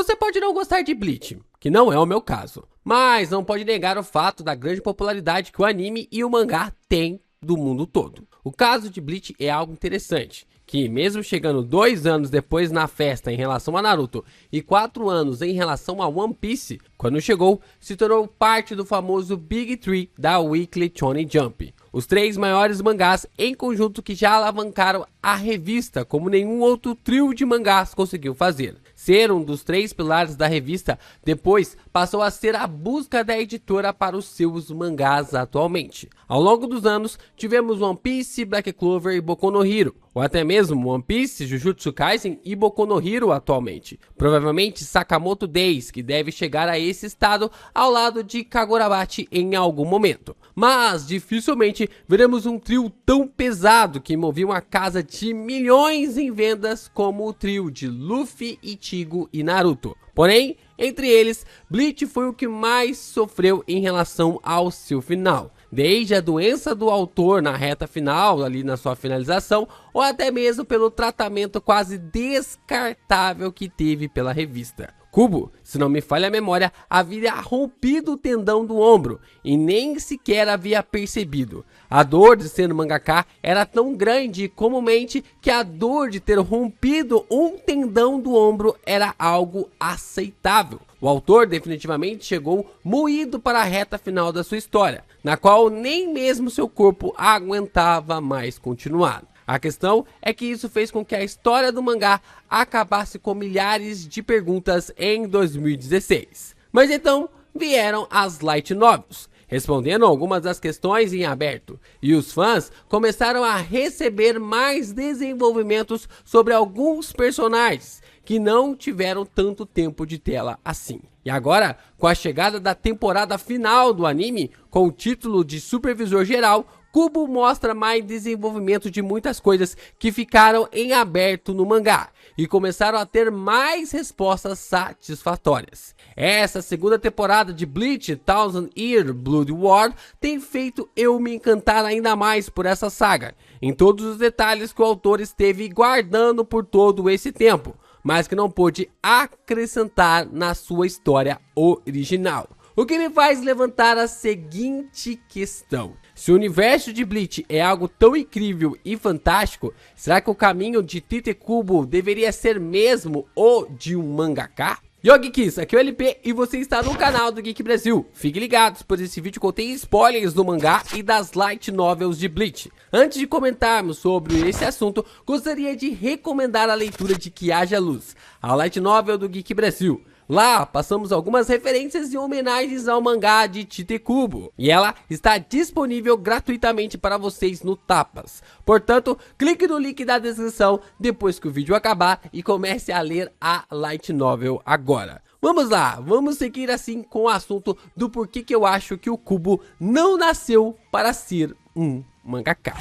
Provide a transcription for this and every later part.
Você pode não gostar de Bleach, que não é o meu caso, mas não pode negar o fato da grande popularidade que o anime e o mangá têm do mundo todo. O caso de Bleach é algo interessante, que mesmo chegando 2 anos depois na festa em relação a Naruto e 4 anos em relação a One Piece, quando chegou, se tornou parte do famoso Big Three da Weekly Shonen Jump. Os 3 maiores mangás em conjunto que já alavancaram a revista como nenhum outro trio de mangás conseguiu fazer. Ser um dos 3 pilares da revista, depois passou a ser a busca da editora para os seus mangás atualmente. Ao longo dos anos, tivemos One Piece, Black Clover e Boku no Hero, ou até mesmo One Piece, Jujutsu Kaisen e Boku no Hero atualmente. Provavelmente Sakamoto Days, que deve chegar a esse estado ao lado de Kagurabachi em algum momento. Mas dificilmente veremos um trio tão pesado que movia uma casa de milhões em vendas como o trio de Luffy, Ichigo e Naruto. Porém, entre eles, Bleach foi o que mais sofreu em relação ao seu final. Desde a doença do autor na reta final, ali na sua finalização, ou até mesmo pelo tratamento quase descartável que teve pela revista. Kubo, se não me falha a memória, havia rompido o tendão do ombro e nem sequer havia percebido. A dor de ser mangaka era tão grande comumente que a dor de ter rompido um tendão do ombro era algo aceitável. O autor definitivamente chegou moído para a reta final da sua história, na qual nem mesmo seu corpo aguentava mais continuar. A questão é que isso fez com que a história do mangá acabasse com milhares de perguntas em 2016. Mas então vieram as Light Novels, respondendo algumas das questões em aberto, e os fãs começaram a receber mais desenvolvimentos sobre alguns personagens que não tiveram tanto tempo de tela assim. E agora, com a chegada da temporada final do anime, com o título de Supervisor Geral, Kubo mostra mais desenvolvimento de muitas coisas que ficaram em aberto no mangá e começaram a ter mais respostas satisfatórias. Essa segunda temporada de Bleach Thousand Year Blood War tem feito eu me encantar ainda mais por essa saga, em todos os detalhes que o autor esteve guardando por todo esse tempo, mas que não pôde acrescentar na sua história original. O que me faz levantar a seguinte questão: se o universo de Bleach é algo tão incrível e fantástico, será que o caminho de Tite Kubo deveria ser mesmo o de um mangaka? Yo Geeks, aqui é o LP e você está no canal do Geek Brasil. Fiquem ligados, pois esse vídeo contém spoilers do mangá e das light novels de Bleach. Antes de comentarmos sobre esse assunto, gostaria de recomendar a leitura de Que Haja Luz, a light novel do Geek Brasil. Lá passamos algumas referências e homenagens ao mangá de Tite Kubo, e ela está disponível gratuitamente para vocês no Tapas. Portanto, clique no link da descrição depois que o vídeo acabar e comece a ler a light novel agora. Vamos lá, vamos seguir assim com o assunto do porquê que eu acho que o Kubo não nasceu para ser um mangaka.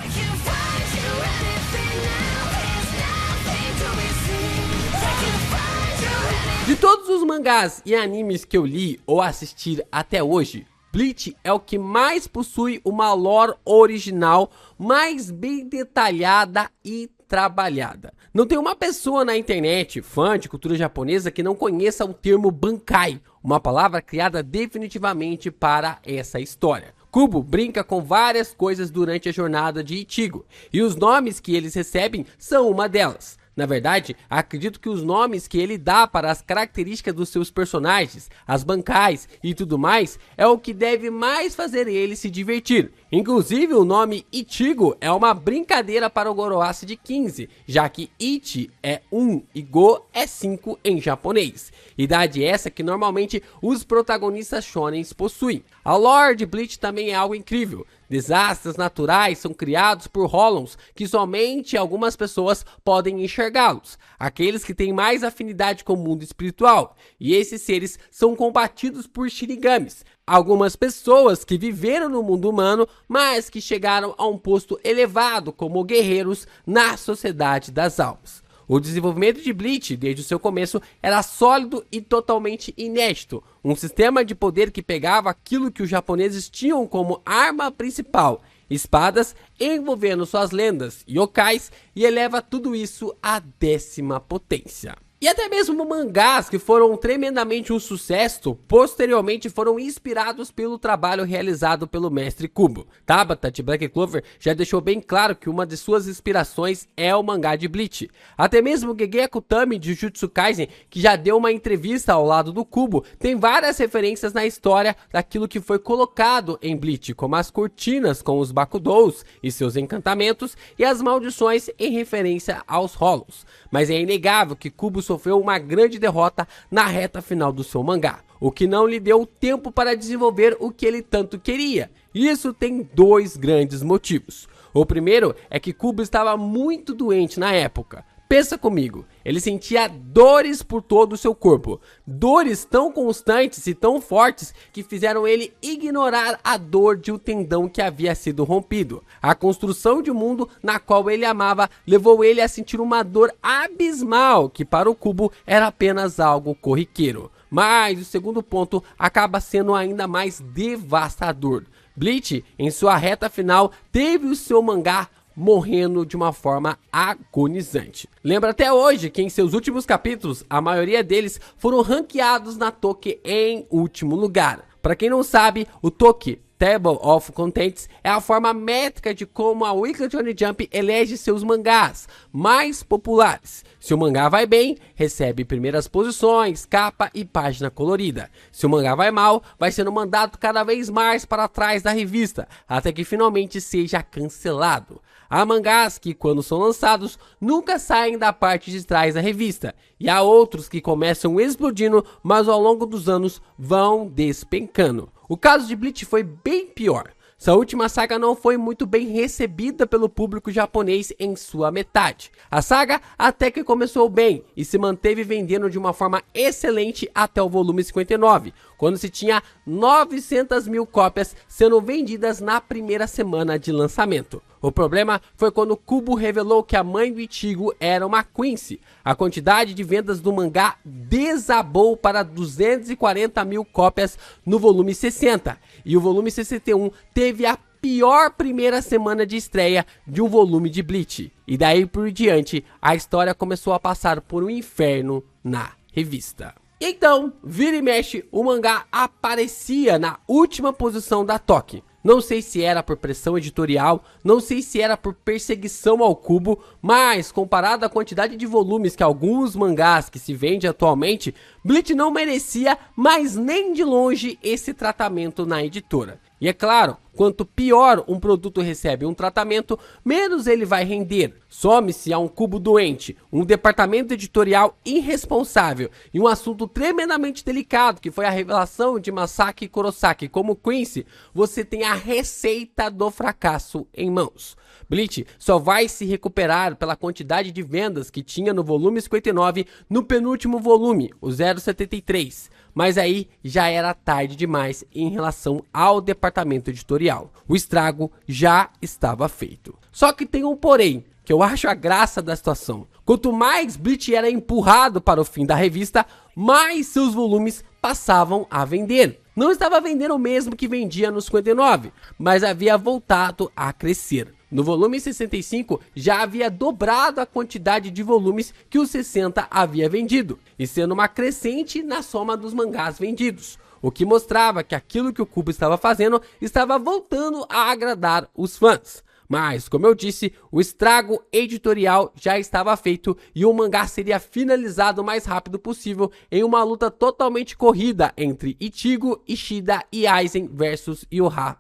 De todos os mangás e animes que eu li ou assisti até hoje, Bleach é o que mais possui uma lore original mais bem detalhada e trabalhada. Não tem uma pessoa na internet, fã de cultura japonesa, que não conheça o termo Bankai, uma palavra criada definitivamente para essa história. Kubo brinca com várias coisas durante a jornada de Ichigo, e os nomes que eles recebem são uma delas. Na verdade, acredito que os nomes que ele dá para as características dos seus personagens, as bancais e tudo mais, é o que deve mais fazer ele se divertir. Inclusive, o nome Ichigo é uma brincadeira para o Goroace de 15, já que Ichi é 1 e Go é 5 em japonês. Idade essa que normalmente os protagonistas shonens possuem. A lore de Bleach também é algo incrível. Desastres naturais são criados por Hollows, que somente algumas pessoas podem enxergá-los, aqueles que têm mais afinidade com o mundo espiritual, e esses seres são combatidos por Shinigamis, algumas pessoas que viveram no mundo humano, mas que chegaram a um posto elevado como guerreiros na sociedade das almas. O desenvolvimento de Bleach, desde o seu começo, era sólido e totalmente inédito. Um sistema de poder que pegava aquilo que os japoneses tinham como arma principal, espadas, envolvendo suas lendas, yokais, e eleva tudo isso à 10ª potência. E até mesmo mangás que foram tremendamente um sucesso, posteriormente foram inspirados pelo trabalho realizado pelo mestre Kubo. Tabata de Black Clover já deixou bem claro que uma de suas inspirações é o mangá de Bleach. Até mesmo Gege Akutami de Jujutsu Kaisen, que já deu uma entrevista ao lado do Kubo, tem várias referências na história daquilo que foi colocado em Bleach, como as cortinas com os Bakudous e seus encantamentos e as maldições em referência aos Hollows. Mas é inegável que Kubo sofreu uma grande derrota na reta final do seu mangá, o que não lhe deu tempo para desenvolver o que ele tanto queria. Isso tem dois grandes motivos. O primeiro é que Kubo estava muito doente na época. Pensa comigo, ele sentia dores por todo o seu corpo, dores tão constantes e tão fortes que fizeram ele ignorar a dor de um tendão que havia sido rompido. A construção de um mundo na qual ele amava levou ele a sentir uma dor abismal que para o Kubo era apenas algo corriqueiro. Mas o segundo ponto acaba sendo ainda mais devastador. Bleach, em sua reta final, teve o seu mangá morrendo de uma forma agonizante. Lembra até hoje que em seus últimos capítulos, a maioria deles foram ranqueados na Toki em último lugar. Para quem não sabe, o Toki, Table of Contents, é a forma métrica de como a Weekly Shonen Jump elege seus mangás mais populares. Se o mangá vai bem, recebe primeiras posições, capa e página colorida. Se o mangá vai mal, vai sendo mandado cada vez mais para trás da revista, até que finalmente seja cancelado. Há mangás que, quando são lançados, nunca saem da parte de trás da revista, e há outros que começam explodindo, mas ao longo dos anos vão despencando. O caso de Bleach foi bem pior. Sua última saga não foi muito bem recebida pelo público japonês em sua metade. A saga até que começou bem e se manteve vendendo de uma forma excelente até o volume 59, quando se tinha 900 mil cópias sendo vendidas na primeira semana de lançamento. O problema foi quando Kubo revelou que a mãe do Ichigo era uma Quincy. A quantidade de vendas do mangá desabou para 240 mil cópias no volume 60, e o volume 61 teve a pior primeira semana de estreia de um volume de Bleach. E daí por diante, a história começou a passar por um inferno na revista. Então, vira e mexe, o mangá aparecia na última posição da Toki. Não sei se era por pressão editorial, não sei se era por perseguição ao Kubo, mas comparado à quantidade de volumes que alguns mangás que se vende atualmente, Bleach não merecia, mas nem de longe, esse tratamento na editora. E é claro, quanto pior um produto recebe um tratamento, menos ele vai render. Some-se a um Kubo doente, um departamento editorial irresponsável e um assunto tremendamente delicado que foi a revelação de Masaki Kurosaki como Quincy, você tem a receita do fracasso em mãos. Bleach só vai se recuperar pela quantidade de vendas que tinha no volume 59 no penúltimo volume, o 073. Mas aí já era tarde demais em relação ao departamento editorial. O estrago já estava feito. Só que tem um porém, que eu acho a graça da situação. Quanto mais Bleach era empurrado para o fim da revista, mais seus volumes passavam a vender. Não estava vendendo o mesmo que vendia no 59, mas havia voltado a crescer. No volume 65 já havia dobrado a quantidade de volumes que o 60 havia vendido, e sendo uma crescente na soma dos mangás vendidos, o que mostrava que aquilo que o Kubo estava fazendo estava voltando a agradar os fãs. Mas, como eu disse, o estrago editorial já estava feito e o mangá seria finalizado o mais rápido possível em uma luta totalmente corrida entre Ichigo, Ishida e Aizen versus Yhwach.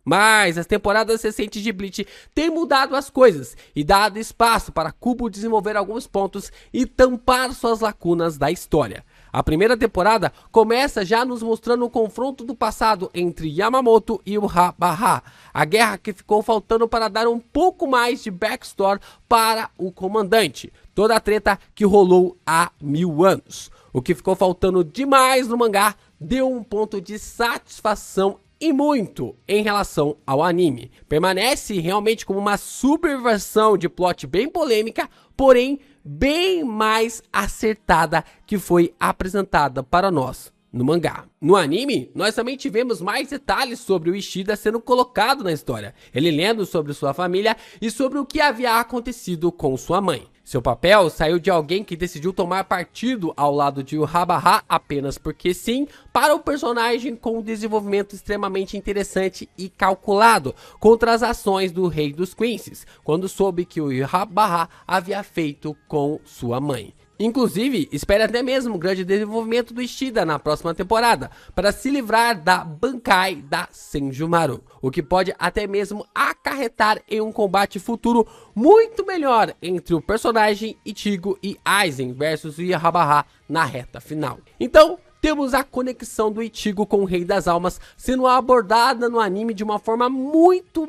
Mas as temporadas recentes de Bleach têm mudado as coisas e dado espaço para Kubo desenvolver alguns pontos e tampar suas lacunas da história. A primeira temporada começa já nos mostrando o confronto do passado entre Yamamoto e Yhwach, a guerra que ficou faltando para dar um pouco mais de backstory para o comandante, toda a treta que rolou há 1000 anos. O que ficou faltando demais no mangá deu um ponto de satisfação e muito em relação ao anime. Permanece realmente como uma subversão de plot bem polêmica, porém bem mais acertada que foi apresentada para nós no mangá. No anime, nós também tivemos mais detalhes sobre o Ishida sendo colocado na história, ele lendo sobre sua família e sobre o que havia acontecido com sua mãe. Seu papel saiu de alguém que decidiu tomar partido ao lado de Yhwach apenas porque sim, para o personagem com um desenvolvimento extremamente interessante e calculado contra as ações do Rei dos Quincy's, quando soube que o Yhwach havia feito com sua mãe. Inclusive, espere até mesmo um grande desenvolvimento do Ishida na próxima temporada, para se livrar da Bankai da Senjumaru, o que pode até mesmo acarretar em um combate futuro muito melhor entre o personagem Ichigo e Aizen versus Yhwach na reta final. Então, temos a conexão do Ichigo com o Rei das Almas sendo abordada no anime de uma forma muito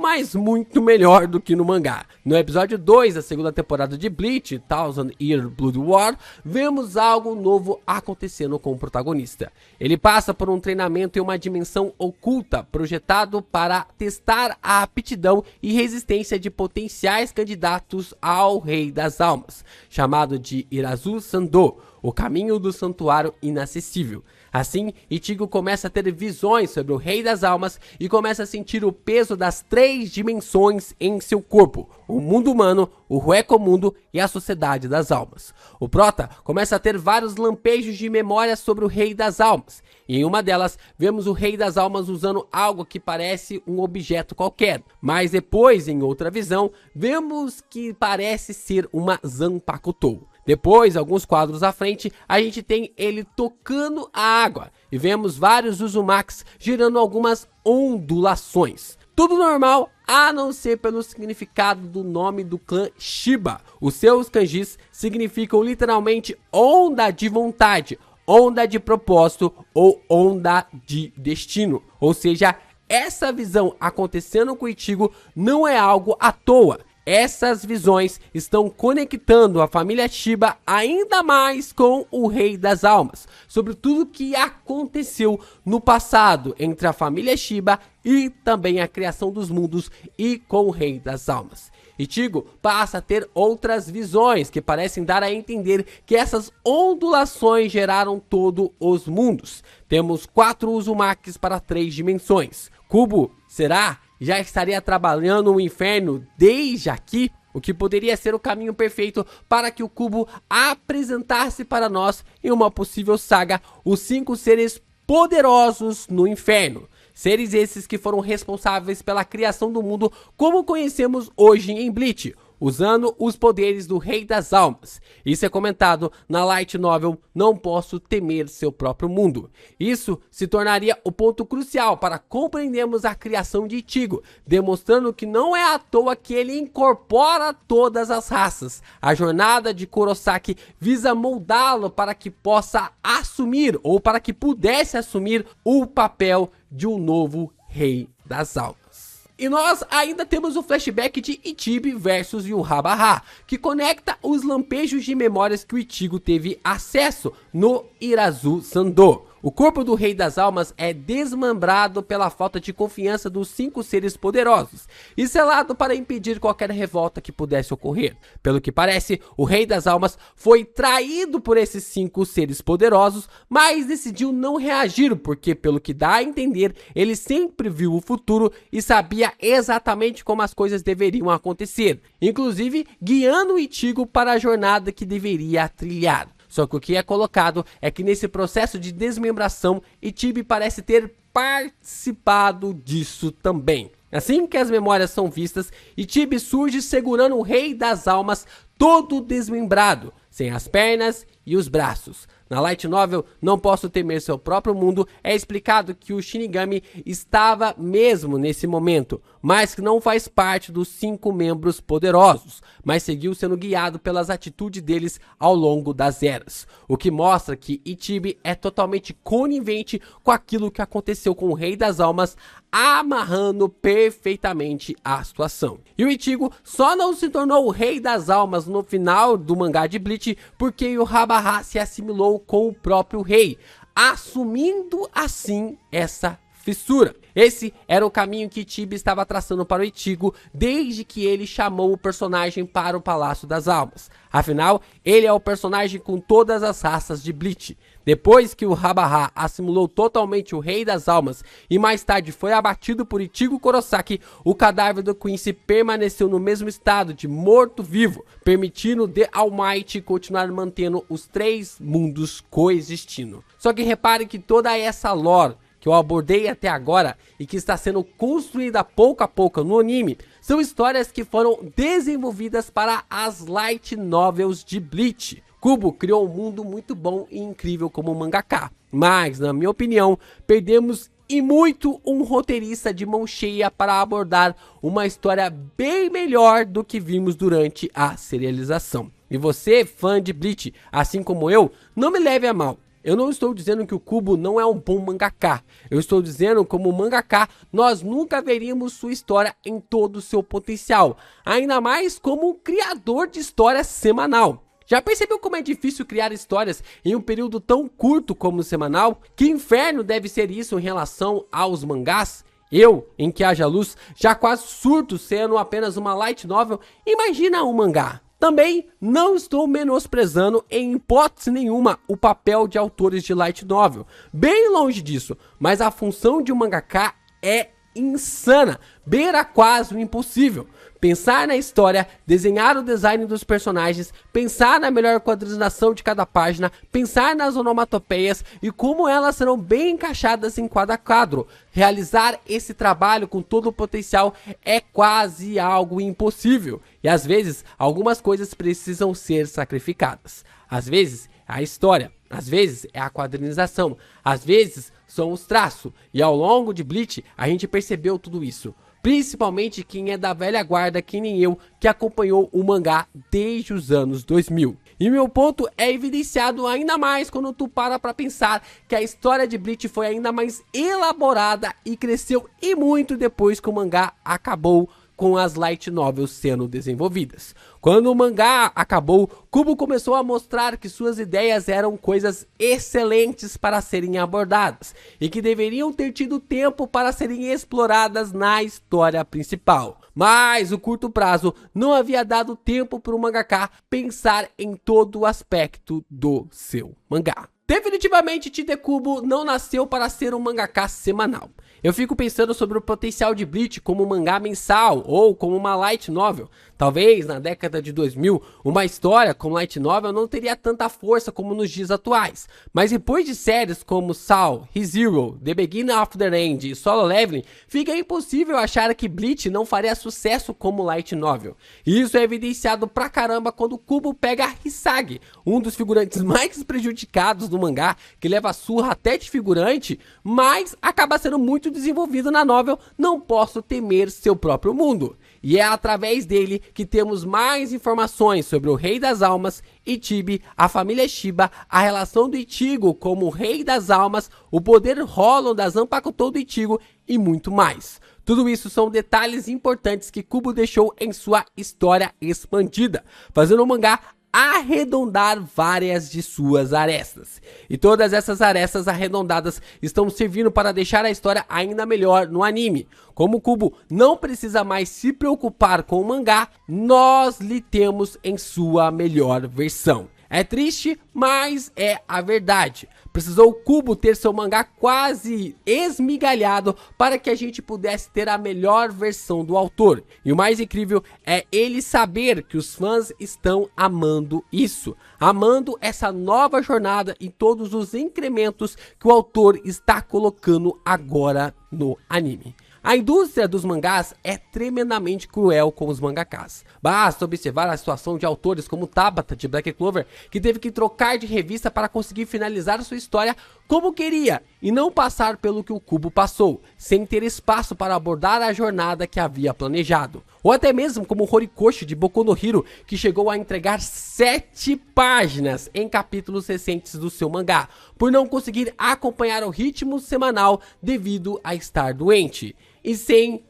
melhor do que no mangá. No episódio 2 da segunda temporada de Bleach, Thousand Year Blood War, vemos algo novo acontecendo com o protagonista. Ele passa por um treinamento em uma dimensão oculta, projetado para testar a aptidão e resistência de potenciais candidatos ao Rei das Almas, chamado de Irazu Sando, o caminho do santuário inacessível. Assim, Ichigo começa a ter visões sobre o Rei das Almas e começa a sentir o peso das 3 dimensões em seu corpo: o mundo humano, o Hueco-mundo e a sociedade das almas. O prota começa a ter vários lampejos de memória sobre o Rei das Almas. E em uma delas, vemos o Rei das Almas usando algo que parece um objeto qualquer. Mas depois, em outra visão, vemos que parece ser uma Zanpakuto. Depois, alguns quadros à frente, a gente tem ele tocando a água e vemos vários Uzumakis gerando algumas ondulações. Tudo normal, a não ser pelo significado do nome do clã Shiba. Os seus kanjis significam literalmente onda de vontade, onda de propósito ou onda de destino. Ou seja, essa visão acontecendo com o Ichigo não é algo à toa. Essas visões estão conectando a família Shiba ainda mais com o Rei das Almas, sobre tudo que aconteceu no passado entre a família Shiba e também a criação dos mundos e com o Rei das Almas. Ichigo passa a ter outras visões que parecem dar a entender que essas ondulações geraram todos os mundos. Temos 4 Uzumakis para 3 dimensões. Kubo, será? Já estaria trabalhando o inferno desde aqui? O que poderia ser o caminho perfeito para que o Kubo apresentasse para nós em uma possível saga os 5 seres poderosos no inferno. Seres esses que foram responsáveis pela criação do mundo como conhecemos hoje em Bleach, usando os poderes do Rei das Almas. Isso é comentado na light novel Não Posso Temer Seu Próprio Mundo. Isso se tornaria o ponto crucial para compreendermos a criação de Ichigo, demonstrando que não é à toa que ele incorpora todas as raças. A jornada de Kurosaki visa moldá-lo para que possa assumir, ou para que pudesse assumir, o papel de um novo Rei das Almas. E nós ainda temos o flashback de Ichibi versus Yhwach, que conecta os lampejos de memórias que o Ichigo teve acesso no Irazu Sando. O corpo do Rei das Almas é desmembrado pela falta de confiança dos 5 seres poderosos e selado para impedir qualquer revolta que pudesse ocorrer. Pelo que parece, o Rei das Almas foi traído por esses 5 seres poderosos, mas decidiu não reagir porque, pelo que dá a entender, ele sempre viu o futuro e sabia exatamente como as coisas deveriam acontecer, inclusive guiando o Ichigo para a jornada que deveria trilhar. Só que o que é colocado é que nesse processo de desmembração, Ichibi parece ter participado disso também. Assim que as memórias são vistas, Ichibi surge segurando o Rei das Almas todo desmembrado, sem as pernas e os braços. Na light novel Não Posso Temer Seu Próprio Mundo, é explicado que o Shinigami estava mesmo nesse momento, mas que não faz parte dos 5 membros poderosos, mas seguiu sendo guiado pelas atitudes deles ao longo das eras, o que mostra que Ichibi é totalmente conivente com aquilo que aconteceu com o Rei das Almas, amarrando perfeitamente a situação. E o Ichigo só não se tornou o Rei das Almas no final do mangá de Bleach porque o Yhwach se assimilou com o próprio rei, assumindo assim essa fissura. Esse era o caminho que Ichibi estava traçando para o Ichigo desde que ele chamou o personagem para o Palácio das Almas. Afinal, ele é o personagem com todas as raças de Bleach. Depois que o Habaha assimilou totalmente o Rei das Almas e mais tarde foi abatido por Ichigo Kurosaki, o cadáver do Quincy permaneceu no mesmo estado de morto-vivo, permitindo The All Might continuar mantendo os 3 mundos coexistindo. Só que repare que toda essa lore que eu abordei até agora e que está sendo construída pouco a pouco no anime, são histórias que foram desenvolvidas para as light novels de Bleach. Kubo criou um mundo muito bom e incrível como mangaka, mas, na minha opinião, perdemos e muito um roteirista de mão cheia para abordar uma história bem melhor do que vimos durante a serialização. E você, fã de Bleach, assim como eu, não me leve a mal. Eu não estou dizendo que o Kubo não é um bom mangaka. Eu estou dizendo como mangaka, nós nunca veríamos sua história em todo o seu potencial. Ainda mais como um criador de história semanal. Já percebeu como é difícil criar histórias em um período tão curto como o semanal? Que inferno deve ser isso em relação aos mangás? Eu, em Que Haja Luz, já quase surto sendo apenas uma light novel, imagina um mangá. Também não estou menosprezando em hipótese nenhuma o papel de autores de light novel. Bem longe disso, mas a função de um mangaka é insana, beira quase o impossível. Pensar na história, desenhar o design dos personagens, pensar na melhor quadrinização de cada página, pensar nas onomatopeias e como elas serão bem encaixadas em cada quadro. Realizar esse trabalho com todo o potencial é quase algo impossível. E às vezes, algumas coisas precisam ser sacrificadas. Às vezes, é a história. Às vezes, é a quadrinização. Às vezes, são os traços. E ao longo de Bleach, a gente percebeu tudo isso. Principalmente quem é da velha guarda, que nem eu, que acompanhou o mangá desde os anos 2000. E meu ponto é evidenciado ainda mais quando tu para pra pensar que a história de Bleach foi ainda mais elaborada e cresceu e muito depois que o mangá acabou com as light novels sendo desenvolvidas. Quando o mangá acabou, Kubo começou a mostrar que suas ideias eram coisas excelentes para serem abordadas e que deveriam ter tido tempo para serem exploradas na história principal. Mas o curto prazo não havia dado tempo para o mangaka pensar em todo o aspecto do seu mangá. Definitivamente, Tite Kubo não nasceu para ser um mangaka semanal. Eu fico pensando sobre o potencial de Bleach como um mangá mensal ou como uma light novel. Talvez na década de 2000, uma história como light novel não teria tanta força como nos dias atuais. Mas depois de séries como Saw, ReZero, The Beginning of the End e Solo Leveling, fica impossível achar que Bleach não faria sucesso como light novel. E isso é evidenciado pra caramba quando Kubo pega Hisagi, um dos figurantes mais prejudicados do mangá, que leva surra até de figurante, mas acaba sendo muito desenvolvido na novel Não Posso Temer Seu Próprio Mundo. E é através dele que temos mais informações sobre o Rei das Almas, Ichibi, a família Shiba, a relação do Ichigo como o Rei das Almas, o poder Hollow da Zanpakuto do Ichigo e muito mais. Tudo isso são detalhes importantes que Kubo deixou em sua história expandida, fazendo o mangá arredondar várias de suas arestas. E todas essas arestas arredondadas estão servindo para deixar a história ainda melhor no anime. Como Kubo não precisa mais se preocupar com o mangá, nós lhe temos em sua melhor versão. É triste, mas é a verdade. Precisou o Kubo ter seu mangá quase esmigalhado para que a gente pudesse ter a melhor versão do autor. E o mais incrível é ele saber que os fãs estão amando isso. Amando essa nova jornada e todos os incrementos que o autor está colocando agora no anime. A indústria dos mangás é tremendamente cruel com os mangakas. Basta observar a situação de autores como Tabata de Black Clover, que teve que trocar de revista para conseguir finalizar sua história como queria e não passar pelo que o Kubo passou, sem ter espaço para abordar a jornada que havia planejado. Ou até mesmo como Horikoshi de Boku no Hero, que chegou a entregar 7 páginas em capítulos recentes do seu mangá, por não conseguir acompanhar o ritmo semanal devido a estar doente. E sem,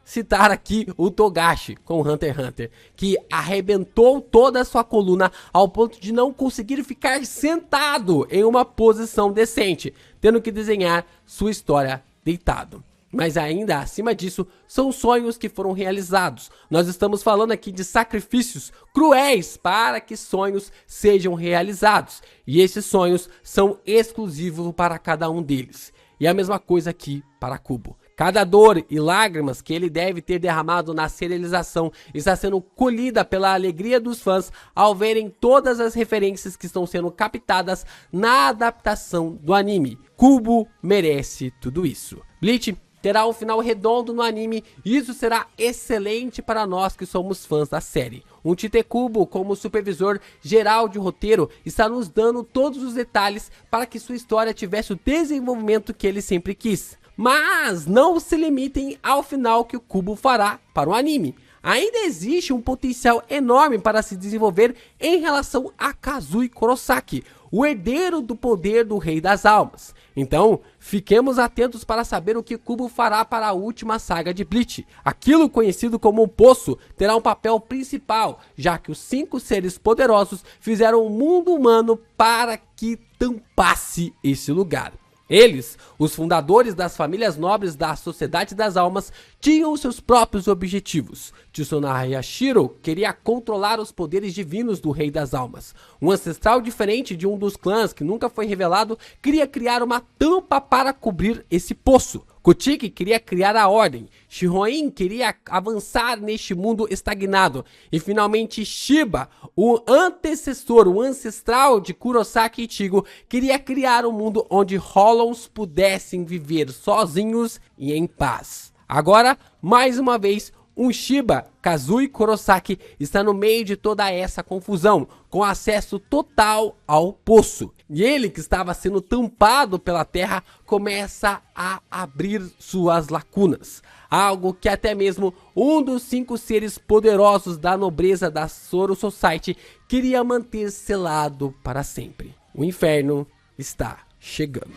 citar aqui o Togashi com Hunter x Hunter, que arrebentou toda a sua coluna ao ponto de não conseguir ficar sentado em uma posição decente, tendo que desenhar sua história deitado. Mas ainda acima disso, são sonhos que foram realizados. Nós estamos falando aqui de sacrifícios cruéis para que sonhos sejam realizados. E esses sonhos são exclusivos para cada um deles. E a mesma coisa aqui para Kubo. Cada dor e lágrimas que ele deve ter derramado na serialização está sendo colhida pela alegria dos fãs ao verem todas as referências que estão sendo captadas na adaptação do anime. Kubo merece tudo isso. Bleach terá um final redondo no anime e isso será excelente para nós que somos fãs da série. Um Tite Kubo, como supervisor geral de roteiro, está nos dando todos os detalhes para que sua história tivesse o desenvolvimento que ele sempre quis. Mas não se limitem ao final que o Kubo fará para o anime. Ainda existe um potencial enorme para se desenvolver em relação a Kazui Kurosaki, o herdeiro do poder do Rei das Almas. Então, fiquemos atentos para saber o que Kubo fará para a última saga de Bleach. Aquilo conhecido como o Poço terá um papel principal, já que os 5 seres poderosos fizeram o mundo humano para que tampasse esse lugar. Eles, os fundadores das famílias nobres da Sociedade das Almas, tinham seus próprios objetivos. Tsunade Yashiro queria controlar os poderes divinos do Rei das Almas. Um ancestral diferente de um dos clãs que nunca foi revelado queria criar uma tampa para cobrir esse poço. Kotiki queria criar a ordem, Shihoin queria avançar neste mundo estagnado e finalmente Shiba, o antecessor, o ancestral de Kurosaki Ichigo, queria criar um mundo onde Hollows pudessem viver sozinhos e em paz. Agora, mais uma vez, um Shiba, Kazui Kurosaki, está no meio de toda essa confusão, com acesso total ao poço. E ele, que estava sendo tampado pela terra, começa a abrir suas lacunas. Algo que até mesmo um dos 5 seres poderosos da nobreza da Zoro Society queria manter selado para sempre. O inferno está chegando.